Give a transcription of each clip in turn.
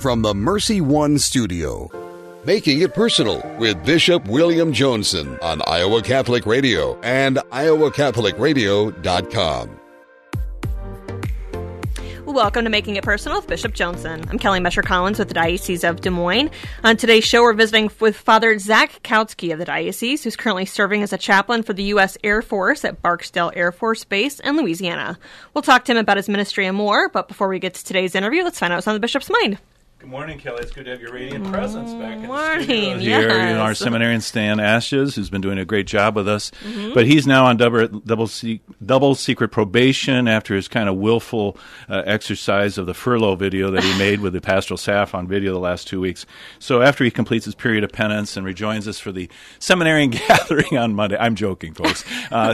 from the Mercy One studio. Making It Personal with Bishop William Joensen on Iowa Catholic Radio and iowacatholicradio.com. Welcome to Making It Personal with Bishop Joensen. I'm Kelly Mesher-Collins with the Diocese of Des Moines. On today's show, we're visiting with Father Zach Kautzky of the Diocese, who's currently serving as a chaplain for the U.S. Air Force at Barksdale Air Force Base in Louisiana. We'll talk to him about his ministry and more, but before we get to today's interview, let's find out what's on the Bishop's mind. Good morning, Kelly. It's good to have your radiant presence back in the studio here. Yes. Our seminarian Stan Ashes, who's been doing a great job with us. Mm-hmm. But he's now on double secret probation after his kind of willful exercise of the furlough video that he made with the pastoral staff on video the last 2 weeks. So after he completes his period of penance and rejoins us for the seminarian gathering on Monday, I'm joking, folks,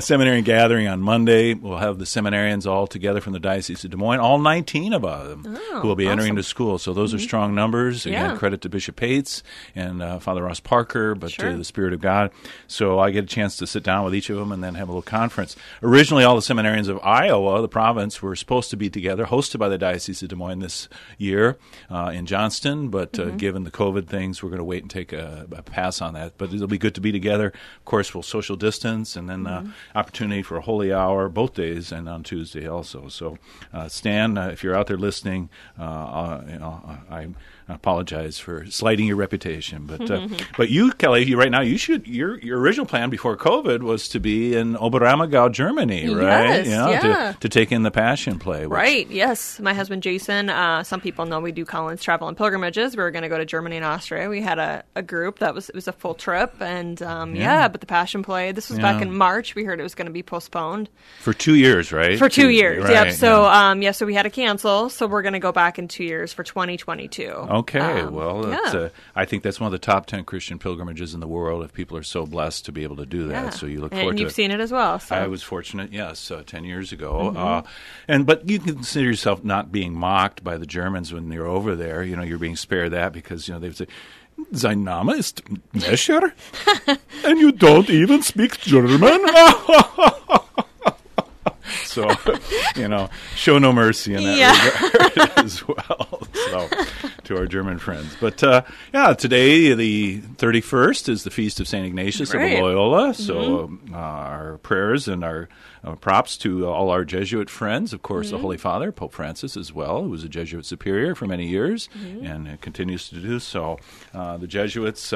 seminarian gathering on Monday, we'll have the seminarians all together from the Diocese of Des Moines, all 19 of them who will be entering the school. So those are strong numbers. Again, credit to Bishop Pates and Father Ross Parker, but to the Spirit of God. So I get a chance to sit down with each of them and then have a little conference. Originally, all the seminarians of Iowa, the province, were supposed to be together, hosted by the Diocese of Des Moines this year in Johnston, but given the COVID things, we're going to wait and take a pass on that. But it'll be good to be together. Of course, we'll social distance and then opportunity for a holy hour both days and on Tuesday also. So, Stan, if you're out there listening, I apologize for slighting your reputation, but you, Kelly, right now your original plan before COVID was to be in Oberammergau, Germany, right? Yes, to take in the Passion Play. Right. Yes, my husband Jason. Some people know we do Collins Travel and Pilgrimages. We were going to go to Germany and Austria. We had a group it was a full trip, and but the Passion Play. This was back in March. We heard it was going to be postponed for 2 years, right? For 2 years. Right, yep. So so we had to cancel. So we're going to go back in 2 years for 2022. Okay, I think that's one of the top 10 Christian pilgrimages in the world if people are so blessed to be able to do that. Yeah. So you look forward to it. And you've seen it as well. So. I was fortunate, yes, 10 years ago. But you can consider yourself not being mocked by the Germans when you're over there. You know, you're being spared that because, they would say, "Sein Name ist Mescher, and you don't even speak German?" So, show no mercy in that regard as well. So, to our German friends. But, today, the 31st, is the Feast of St. Ignatius of Loyola. So, our prayers and our props to all our Jesuit friends. Of course, the Holy Father, Pope Francis as well, who was a Jesuit superior for many years and continues to do so. The Jesuits,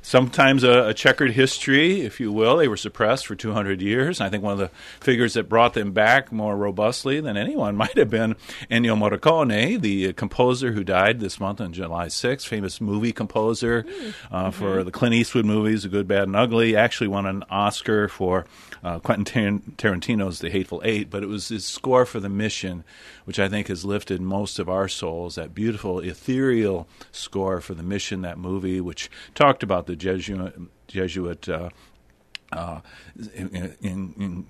sometimes a checkered history, if you will. They were suppressed for 200 years. And I think one of the figures that brought them back more robustly than anyone might have been Ennio Morricone, the composer who died this month on July 6th, famous movie composer for the Clint Eastwood movies, The Good, Bad, and Ugly. Actually won an Oscar for Quentin Tarantino's The Hateful Eight, but it was his score for The Mission, which I think has lifted most of our souls, that beautiful, ethereal score for The Mission, that movie, which talked about the Jesuit in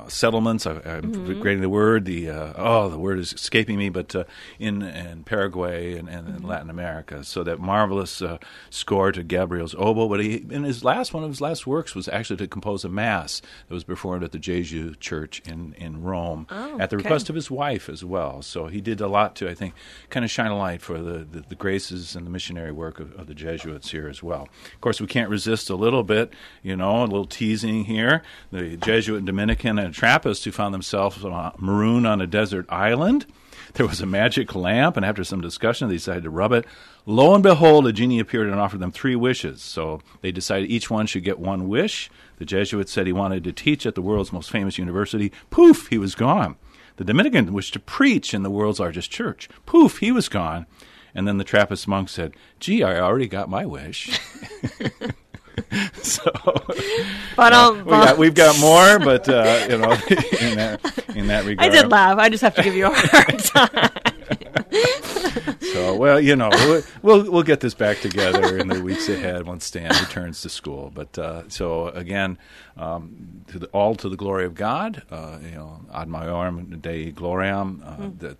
settlements. I'm forgetting the word. The word is escaping me. But in Paraguay and Latin America, so that marvelous score to Gabriel's oboe. But one of his last works was actually to compose a mass that was performed at the Jesu Church in Rome at the request of his wife as well. So he did a lot to, I think, kind of shine a light for the graces and the missionary work of the Jesuits here as well. Of course, we can't resist a little bit, a little teasing here. The Jesuit Dominican and a Trappist who found themselves marooned on a desert island. There was a magic lamp, and after some discussion, they decided to rub it. Lo and behold, a genie appeared and offered them 3 wishes. So they decided each one should get 1 wish. The Jesuit said he wanted to teach at the world's most famous university. Poof, he was gone. The Dominican wished to preach in the world's largest church. Poof, he was gone. And then the Trappist monk said, "Gee, I already got my wish." So, we've got more, but in that regard, I did laugh. I just have to give you a hard time. So, we'll get this back together in the weeks ahead once Stan returns to school. But so again, to the glory of God, ad majorem Dei gloriam. That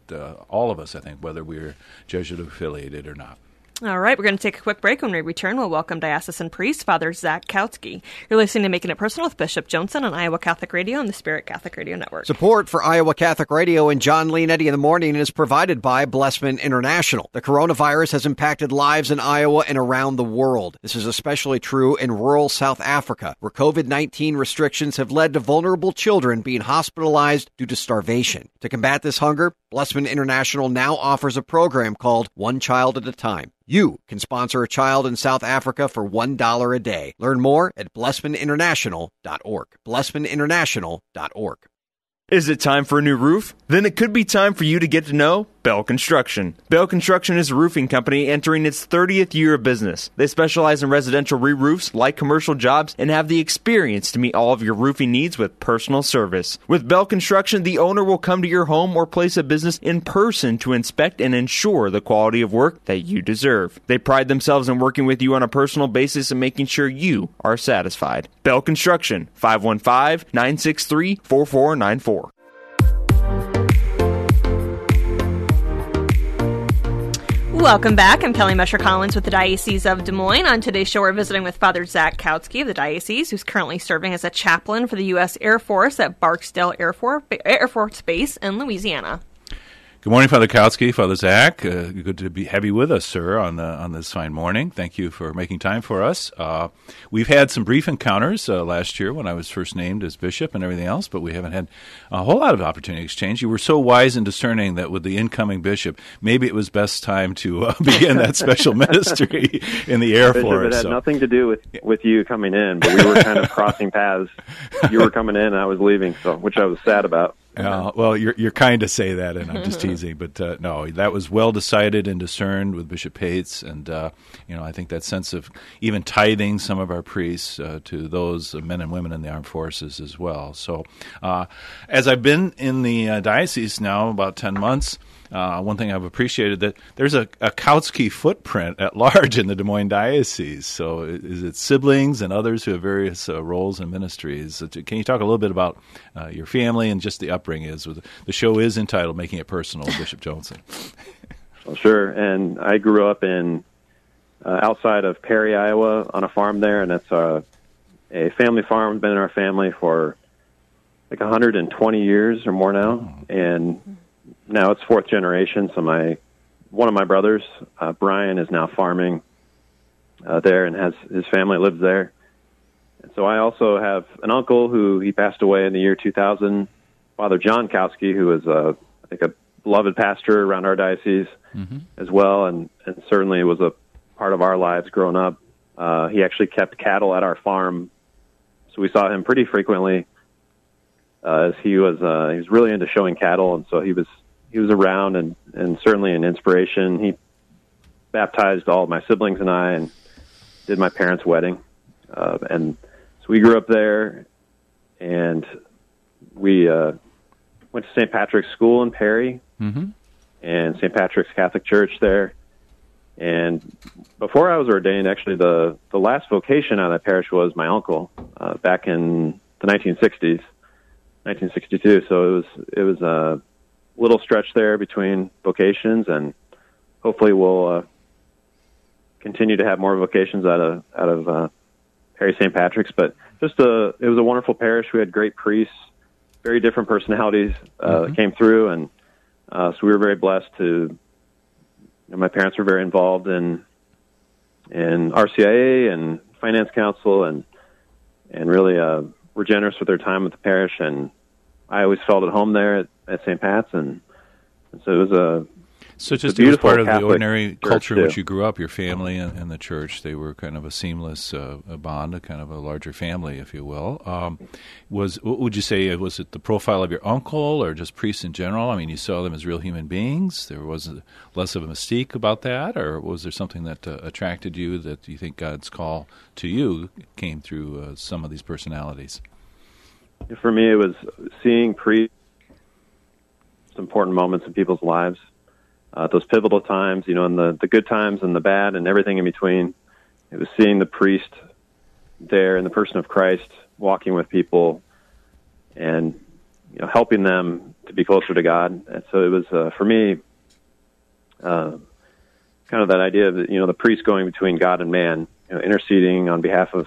all of us, I think, whether we're Jesuit affiliated or not. All right, we're going to take a quick break. When we return, we'll welcome diocesan priest, Father Zach Kautzky. You're listening to Making It Personal with Bishop Joensen on Iowa Catholic Radio and the Spirit Catholic Radio Network. Support for Iowa Catholic Radio and John Leonetti in the Morning is provided by Blessman International. The coronavirus has impacted lives in Iowa and around the world. This is especially true in rural South Africa, where COVID-19 restrictions have led to vulnerable children being hospitalized due to starvation. To combat this hunger, Blessman International now offers a program called One Child at a Time. You can sponsor a child in South Africa for $1 a day. Learn more at blessmaninternational.org. blessmaninternational.org. Is it time for a new roof? Then it could be time for you to get to know Bell Construction. Bell Construction is a roofing company entering its 30th year of business. They specialize in residential re-roofs, light commercial jobs, and have the experience to meet all of your roofing needs with personal service. With Bell Construction, the owner will come to your home or place of business in person to inspect and ensure the quality of work that you deserve. They pride themselves in working with you on a personal basis and making sure you are satisfied. Bell Construction, 515-963-4494. Welcome back. I'm Kelly Mesher-Collins with the Diocese of Des Moines. On today's show, we're visiting with Father Zach Kautzky of the Diocese, who's currently serving as a chaplain for the U.S. Air Force at Barksdale Air Force Base in Louisiana. Good morning, Father Kautzky, Father Zach. Good to have you with us, sir, on this fine morning. Thank you for making time for us. We've had some brief encounters last year when I was first named as bishop and everything else, but we haven't had a whole lot of opportunity to exchange. You were so wise and discerning that with the incoming bishop, maybe it was best time to begin that special ministry in the Air Force. It had nothing to do with you coming in, but we were kind of crossing paths. You were coming in, and I was leaving, which I was sad about. Well, you're kind to say that, and I'm just teasing. But no, that was well decided and discerned with Bishop Pates, and I think that sense of even tithing some of our priests to those men and women in the armed forces as well. So, as I've been in the diocese now about 10 months. One thing I've appreciated that there's a Kautzky footprint at large in the Des Moines Diocese. So is it siblings and others who have various roles and ministries? Can you talk a little bit about your family and just the upbringing? The show is entitled Making It Personal with Bishop Joensen. Well, sure. And I grew up in outside of Perry, Iowa, on a farm there, and it's a family farm. Been in our family for like 120 years or more now, and now it's fourth generation. So one of my brothers, Brian, is now farming there and has his family lives there. And so I also have an uncle he passed away in the year 2000, Father John Kautzky, who is I think a beloved pastor around our diocese as well, and certainly was a part of our lives growing up. He actually kept cattle at our farm, so we saw him pretty frequently as he was really into showing cattle, and so he was around and certainly an inspiration. He baptized all of my siblings and I and did my parents' wedding. And so we grew up there, and we went to St. Patrick's School in Perry and St. Patrick's Catholic Church there. And before I was ordained, actually, the last vocation out of that parish was my uncle back in the 1960s, 1962. So it was a little stretch there between vocations, and hopefully we'll continue to have more vocations out of Perry St. Patrick's. But it was a wonderful parish. We had great priests, very different personalities came through, and so we were very blessed to. My parents were very involved in RCIA and Finance Council, and really were generous with their time at the parish, and I always felt at home there at St. Pat's, and so it was just it was part of the ordinary culture in which you grew up. Your family and the church, they were kind of a seamless bond, a kind of a larger family, if you will. What would you say, was it the profile of your uncle or just priests in general? I mean, you saw them as real human beings. There was less of a mystique about that, or was there something that attracted you that you think God's call to you came through some of these personalities? For me, it was seeing priests, important moments in people's lives, those pivotal times, in the good times and the bad and everything in between. It was seeing the priest there in the person of Christ, walking with people and helping them to be closer to God. And so it was, for me, kind of that idea of, the priest going between God and man, interceding on behalf of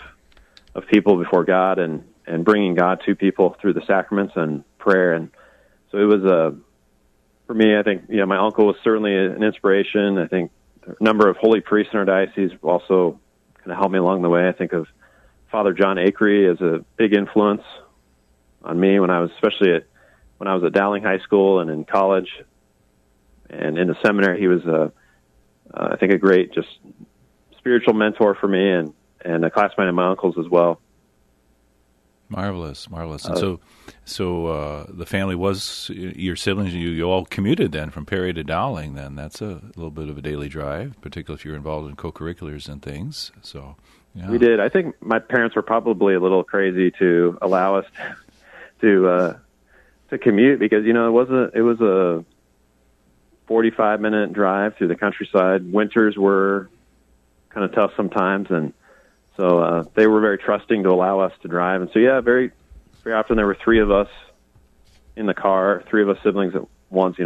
people before God and bringing God to people through the sacraments and prayer. And so it was for me, I think, my uncle was certainly an inspiration. I think a number of holy priests in our diocese also kind of helped me along the way. I think of Father John Akery as a big influence on me when I was at Dowling High School and in college and in the seminary. He was I think a great just spiritual mentor for me and a classmate of my uncle's as well. Marvelous. And so the family was, your siblings, you all commuted then from Perry to Dowling then. That's a little bit of a daily drive, particularly if you're involved in co-curriculars and things. So, yeah. We did. I think my parents were probably a little crazy to allow us to commute because, it was a 45-minute drive through the countryside. Winters were kind of tough sometimes, and so they were very trusting to allow us to drive. And so, very, very often there were three of us in the car, three of us siblings at once,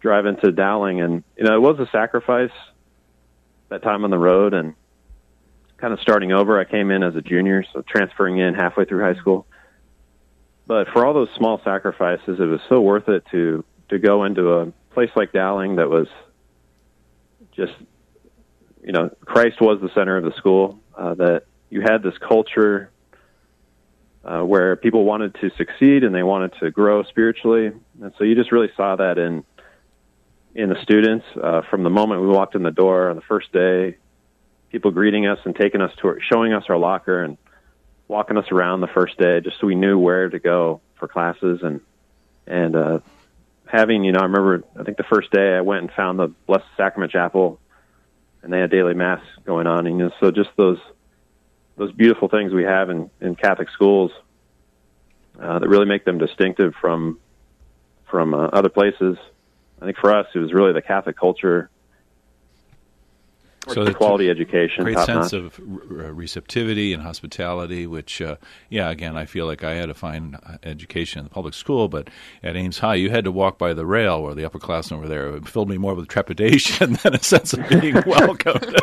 driving to Dowling. And, it was a sacrifice that time on the road and kind of starting over. I came in as a junior, so transferring in halfway through high school. But for all those small sacrifices, it was so worth it to go into a place like Dowling that was just, Christ was the center of the school, that you had this culture where people wanted to succeed and they wanted to grow spiritually. And so you just really saw that in the students from the moment we walked in the door on the first day, people greeting us and taking us showing us our locker and walking us around the first day just so we knew where to go for classes and having, I remember, I think the first day I went and found the Blessed Sacrament Chapel and they had daily mass going on. And so just those beautiful things we have in Catholic schools that really make them distinctive from other places. I think for us, it was really the Catholic culture, so the quality education, great sense of receptivity and hospitality, which, again, I feel like I had a fine education in the public school, but at Ames High, you had to walk by the rail or the upperclassmen over there. It filled me more with trepidation than a sense of being welcomed,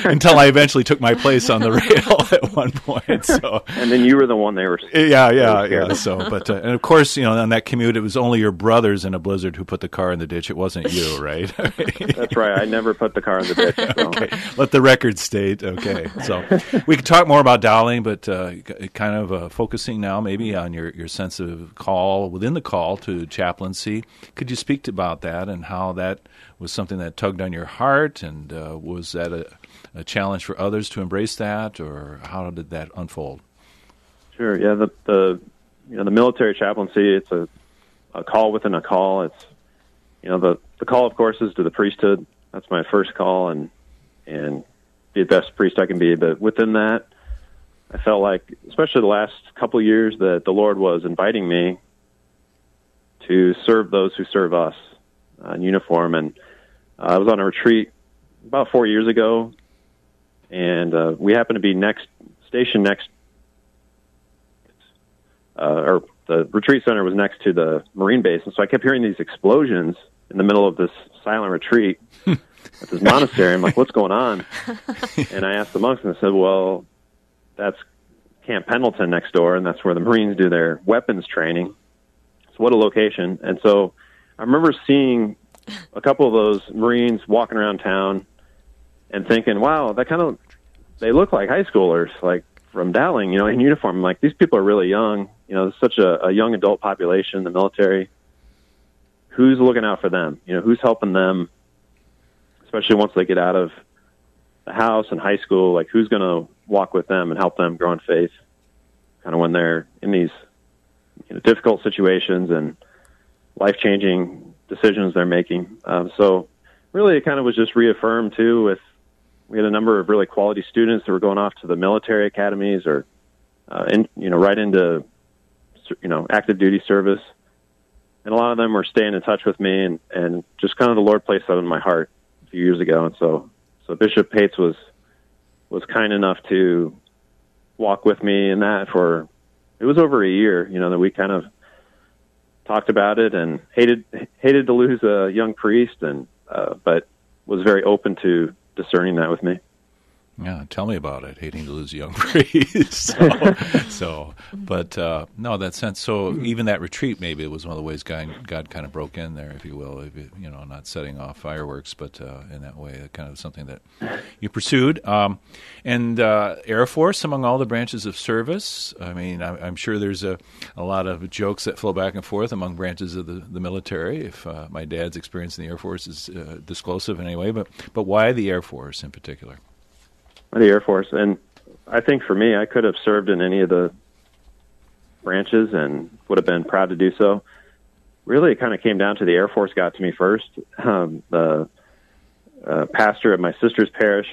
until I eventually took my place on the rail at one point. So, and then you were the one they were. Yeah. So, but and of course, on that commute, it was only your brothers in a blizzard who put the car in the ditch. It wasn't you, right? That's right. I never put the car in the ditch. So. Okay, let the record state. Okay, so we could talk more about Dowling, but kind of focusing now maybe on your sense of call within the call to chaplaincy. Could you speak about that and how that was something that tugged on your heart, and was that a challenge for others to embrace that, or how did that unfold? Sure. Yeah, the military chaplaincy, it's a call within a call. It's the call, of course, is to the priesthood. That's my first call, and be the best priest I can be. But within that, I felt like, especially the last couple of years, that the Lord was inviting me to serve those who serve us in uniform. And I was on a retreat about 4 years ago, and we happened to be stationed next, or the retreat center was next to the Marine base, and so I kept hearing these explosions in the middle of this silent retreat at this monastery. I'm like, what's going on? And I asked the monks, and they said, well, that's Camp Pendleton next door, and that's where the Marines do their weapons training. So what a location. And so I remember seeing a couple of those Marines walking around town and thinking, wow, they look like high schoolers, like from Dowling, in uniform. I'm like, these people are really young. There's such a young adult population in the military. Who's looking out for them? Who's helping them, especially once they get out of the house and high school? Like, who's going to walk with them and help them grow in faith, kind of when they're in these difficult situations and life-changing decisions they're making. So really it kind of was just reaffirmed, too, we had a number of really quality students that were going off to the military academies or, right into, active duty service. And a lot of them were staying in touch with me, and just kind of the Lord placed that in my heart a few years ago. And so Bishop Pates was kind enough to walk with me in that it was over a year, that we kind of talked about it and hated to lose a young priest. But was very open to discerning that with me. Yeah, tell me about it. Hating to lose a young priest. But no, that sense. So even that retreat, maybe it was one of the ways God kind of broke in there, if you will. Not setting off fireworks, but in that way, kind of something that you pursued. And Air Force, among all the branches of service. I mean, I'm sure there's a lot of jokes that flow back and forth among branches of the military. If my dad's experience in the Air Force is disclosive in any way, but why the Air Force in particular? The Air Force. And I think for me, I could have served in any of the branches and would have been proud to do so. Really, it kind of came down to the Air Force got to me first. The pastor of my sister's parish,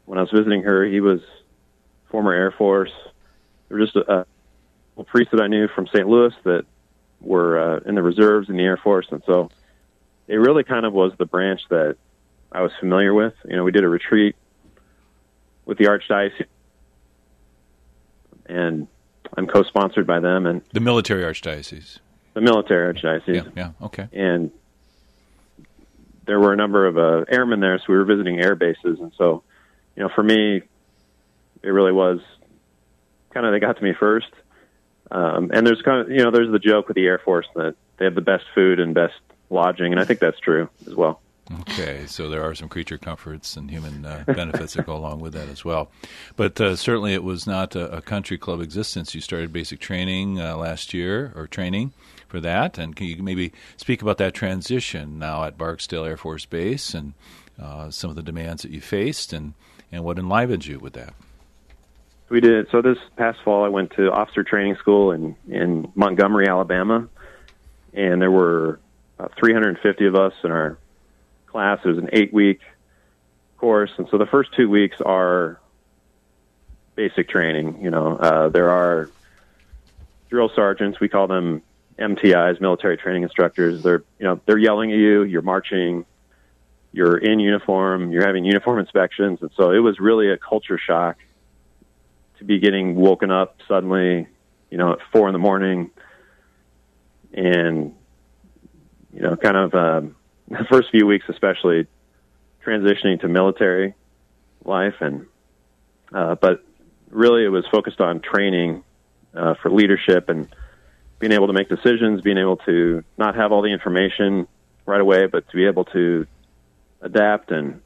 when I was visiting her, he was former Air Force. There were just a priest that I knew from St. Louis that were in the reserves in the Air Force. And so it really kind of was the branch that I was familiar with. We did a retreat with the Archdiocese, and I'm co-sponsored by them. And the military Archdiocese. The military Archdiocese. Yeah, okay. And there were a number of airmen there, so we were visiting air bases. And so, for me, it really was kind of, they got to me first. And there's kind of, there's the joke with the Air Force that they have the best food and best lodging, and I think that's true as well. Okay, so there are some creature comforts and human benefits that go along with that as well. But certainly it was not a country club existence. You started basic training last year, or training for that. And can you maybe speak about that transition now at Barksdale Air Force Base and some of the demands that you faced and what enlivened you with that? We did. So this past fall I went to officer training school in Montgomery, Alabama. And there were 350 of us in our class. It was an 8-week course, and so the first 2 weeks are basic training. There are drill sergeants. We call them MTIs, military training instructors. They're yelling at you. You're marching. You're in uniform. You're having uniform inspections, and so it was really a culture shock to be getting woken up suddenly, at 4 a.m, and kind of. The first few weeks, especially transitioning to military life, but really it was focused on training for leadership and being able to make decisions, being able to not have all the information right away, but to be able to adapt and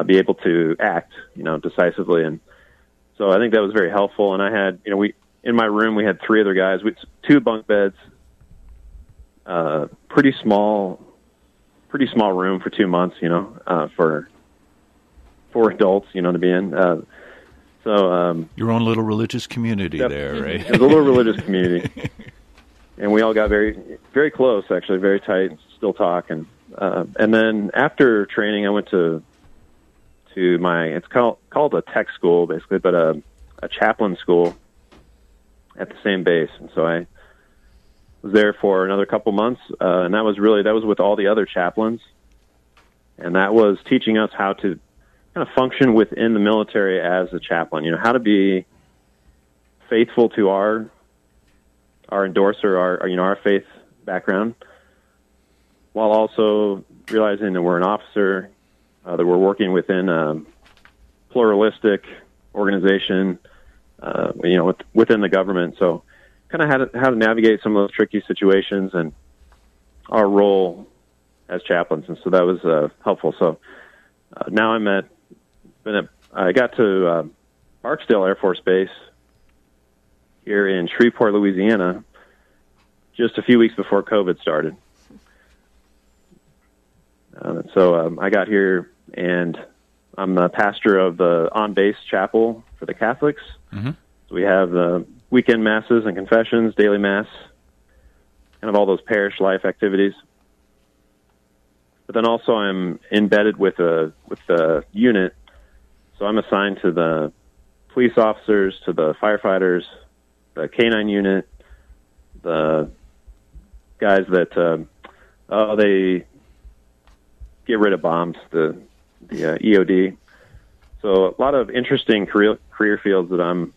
be able to act, decisively. And so I think that was very helpful. And I had, in my room we had 3 other guys, 2 bunk beds, pretty small room for 2 months, for adults, to be in. Your own little religious community there, right? It was a little religious community, and we all got very, very close, actually, very tight, and still talk. And then after training, I went to it's called a tech school, basically, but a chaplain school at the same base. And so I was there for another couple months, and that was with all the other chaplains, and that was teaching us how to kind of function within the military as a chaplain. How to be faithful to our endorser, our faith background, while also realizing that we're an officer, that we're working within a pluralistic organization, within the government. So kind of how to navigate some of those tricky situations and our role as chaplains, and so that was helpful. So now I got to Barksdale Air Force Base here in Shreveport, Louisiana, just a few weeks before COVID started. So I got here, and I'm the pastor of the on-base chapel for the Catholics. Mm-hmm. So we have the weekend masses and confessions, daily mass, kind of all those parish life activities. But then also I'm embedded with the unit, so I'm assigned to the police officers, to the firefighters, the K-9 unit, the guys that they get rid of bombs, the EOD. So a lot of interesting career fields that I'm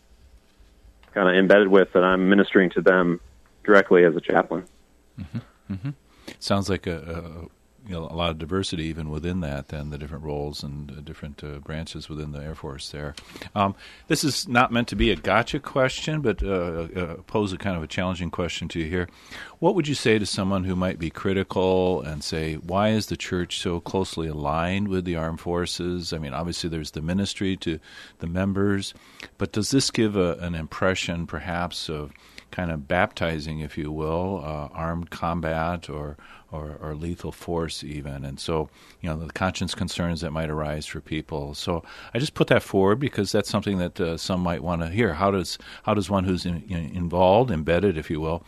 kind of embedded with, that I'm ministering to them directly as a chaplain. Mm-hmm. Mm-hmm. Sounds like a a lot of diversity even within that, and the different roles and different branches within the Air Force there. This is not meant to be a gotcha question, but pose a kind of a challenging question to you here. What would you say to someone who might be critical and say, why is the church so closely aligned with the armed forces? I mean, obviously there's the ministry to the members, but does this give an impression perhaps of kind of baptizing, if you will, armed combat or lethal force even? And so, the conscience concerns that might arise for people. So I just put that forward because that's something that some might want to hear. How does one who's involved, embedded, if you will,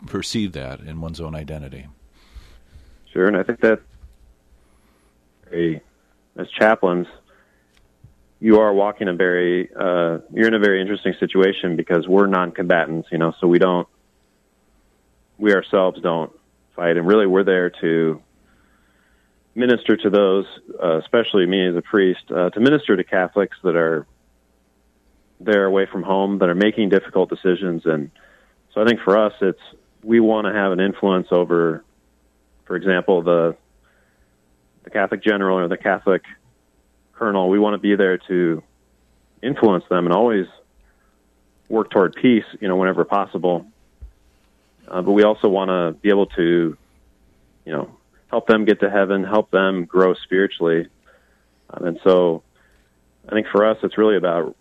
perceive that in one's own identity? Sure, and I think that as chaplains, you are walking you're in a very interesting situation because we're non-combatants, so we ourselves don't fight, and really we're there to minister to those, especially me as a priest, to minister to Catholics that are there away from home, that are making difficult decisions. And so I think for us, we want to have an influence over, for example, the Catholic general or the Catholic colonel. We want to be there to influence them and always work toward peace, whenever possible. But we also want to be able to, help them get to heaven, help them grow spiritually. And so I think for us, it's really about,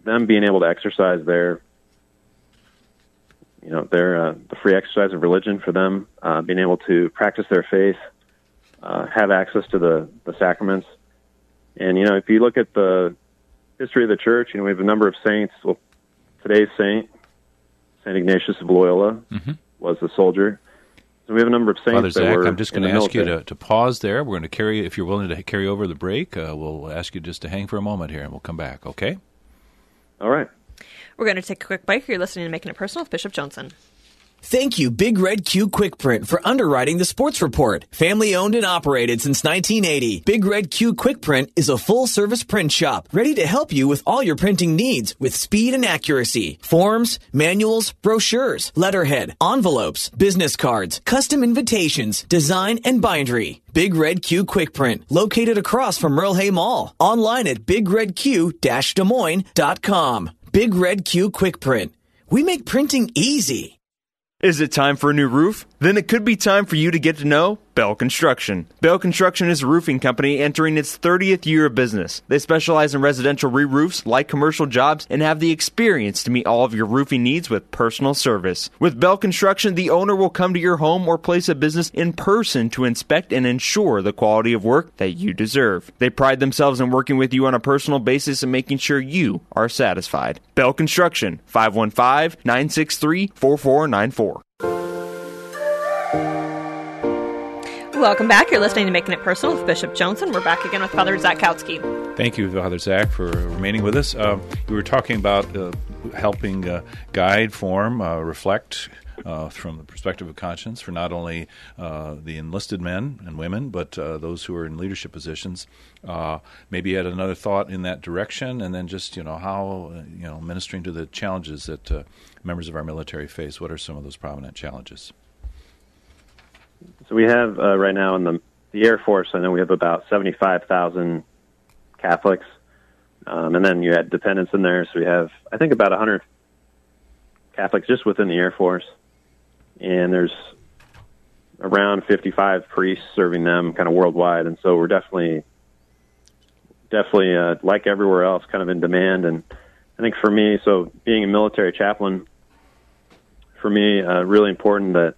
them being able to exercise the free exercise of religion for them, being able to practice their faith, have access to the sacraments. And, if you look at the history of the church, we have a number of saints. Well, today's saint, St. Ignatius of Loyola, was a soldier. So we have a number of saints. Father Zach, were I'm just going to ask you to pause there. We're going to if you're willing to carry over the break, we'll ask you just to hang for a moment here, and we'll come back, okay? All right. We're going to take a quick break. You're listening to Making It Personal with Bishop Joensen. Thank you, Big Red Q Quick Print, for underwriting the sports report. Family owned and operated since 1980, Big Red Q Quick Print is a full-service print shop ready to help you with all your printing needs with speed and accuracy. Forms, manuals, brochures, letterhead, envelopes, business cards, custom invitations, design, and bindery. Big Red Q Quick Print, located across from Merle Hay Mall. Online at bigredq-desmoines.com. Big Red Q Quick Print. We make printing easy. Is it time for a new roof? Then it could be time for you to get to know Bell Construction. Bell Construction is a roofing company entering its 30th year of business. They specialize in residential re-roofs, light commercial jobs, and have the experience to meet all of your roofing needs with personal service. With Bell Construction, the owner will come to your home or place of business in person to inspect and ensure the quality of work that you deserve. They pride themselves in working with you on a personal basis and making sure you are satisfied. Bell Construction, 515-963-4494. Welcome back. You're listening to Making It Personal with Bishop Joensen. We're back again with Father Zach Kautzky. Thank you, Father Zach, for remaining with us. We were talking about helping guide, form, reflect from the perspective of conscience for not only the enlisted men and women, but those who are in leadership positions. Maybe add another thought in that direction, and then just how ministering to the challenges that members of our military face. What are some of those prominent challenges? So we have right now in the Air Force, I know we have about 75,000 Catholics, and then you add dependents in there, so we have, I think, about 100 Catholics just within the Air Force, and there's around 55 priests serving them kind of worldwide, and so we're definitely like everywhere else, kind of in demand. And I think for me, so being a military chaplain, for me, really important that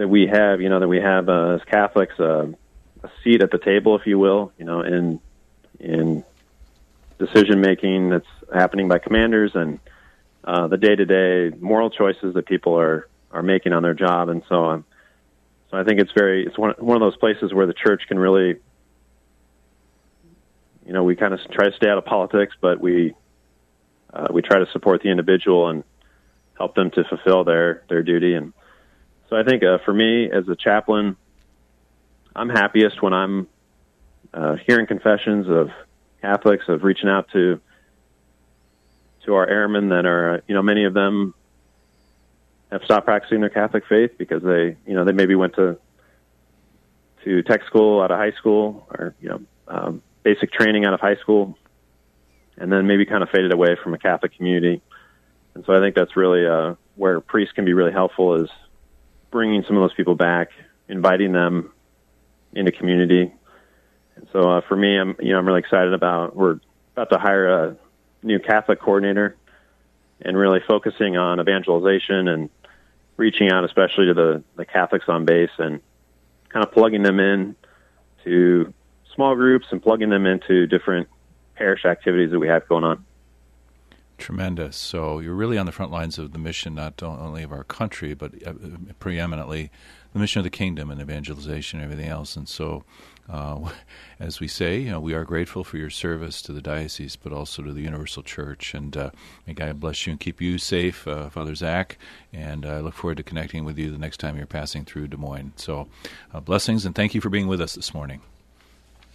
we have, as Catholics, a seat at the table, if you will, in decision making that's happening by commanders and the day-to-day moral choices that people are making on their job, and so on. So I think it's one of those places where the church can really, we kind of try to stay out of politics, but we try to support the individual and help them to fulfill their duty. And so I think for me as a chaplain, I'm happiest when I'm hearing confessions of Catholics, of reaching out to our airmen that are, many of them have stopped practicing their Catholic faith because they maybe went to tech school out of high school, or basic training out of high school, and then maybe kind of faded away from a Catholic community. And so I think that's really where priests can be really helpful, is bringing some of those people back, inviting them into community. And so for me, I'm really excited we're about to hire a new Catholic coordinator, and really focusing on evangelization and reaching out, especially to the Catholics on base, and kind of plugging them in to small groups and plugging them into different parish activities that we have going on. Tremendous. So you're really on the front lines of the mission, not only of our country, but preeminently the mission of the kingdom and evangelization and everything else. And so, as we say, we are grateful for your service to the diocese, but also to the Universal Church. And may God bless you and keep you safe, Father Zach. And I look forward to connecting with you the next time you're passing through Des Moines. So blessings, and thank you for being with us this morning.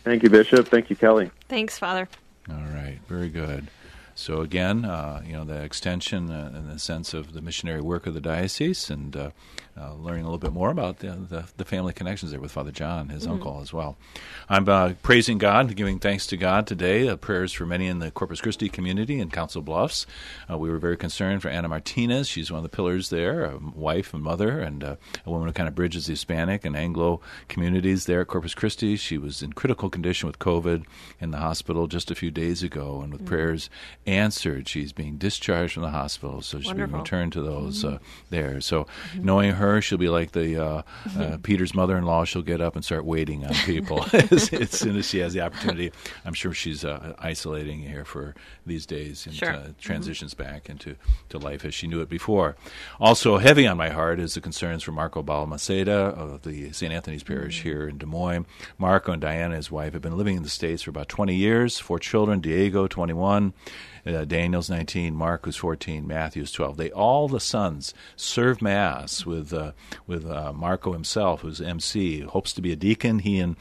Thank you, Bishop. Thank you, Kelly. Thanks, Father. All right. Very good. So again, the extension in the sense of the missionary work of the diocese, and learning a little bit more about the family connections there with Father John, his uncle, as well. I'm praising God, giving thanks to God today. Prayers for many in the Corpus Christi community in Council Bluffs. We were very concerned for Anna Martinez. She's one of the pillars there, a wife and mother, and a woman who kind of bridges the Hispanic and Anglo communities there at Corpus Christi. She was in critical condition with COVID in the hospital just a few days ago, and with prayers answered, she's being discharged from the hospital, so she's being returned to those there. So knowing her, she'll be like the Peter's mother-in-law. She'll get up and start waiting on people as soon as she has the opportunity. I'm sure she's isolating here for these days, and transitions back into life as she knew it before. Also heavy on my heart is the concerns for Marco Balmaceda of the St. Anthony's Parish here in Des Moines. Marco and Diana, his wife, have been living in the States for about 20 years, 4 children, Diego, 21, Daniel's 19, Mark, who's 14, Matthew's 12. All the sons serve Mass with Marco himself, who's MC, hopes to be a deacon. He and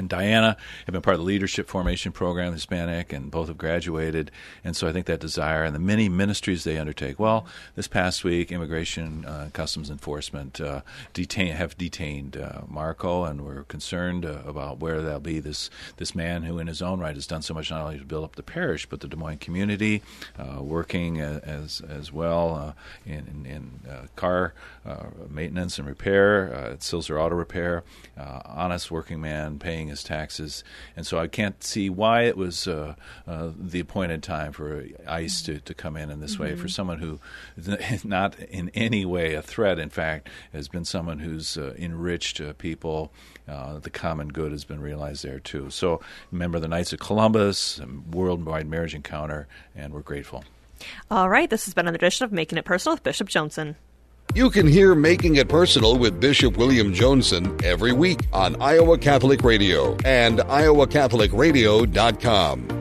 Diana have been part of the leadership formation program, Hispanic, and both have graduated. And so I think that desire and the many ministries they undertake. Well, this past week, Immigration Customs Enforcement have detained Marco, and we're concerned about where they'll be. This man who in his own right has done so much, not only to build up the parish, but the Des Moines community, working as well in car maintenance and repair at Silzer Auto Repair, honest working man, paying his taxes. And so I can't see why it was the appointed time for ICE to come in this way, for someone who is not in any way a threat. In fact, has been someone who's enriched people. The common good has been realized there, too. So remember the Knights of Columbus, Worldwide Marriage Encounter, and we're grateful. All right, this has been another edition of Making It Personal with Bishop Joensen. You can hear Making It Personal with Bishop William Joensen every week on Iowa Catholic Radio and iowacatholicradio.com.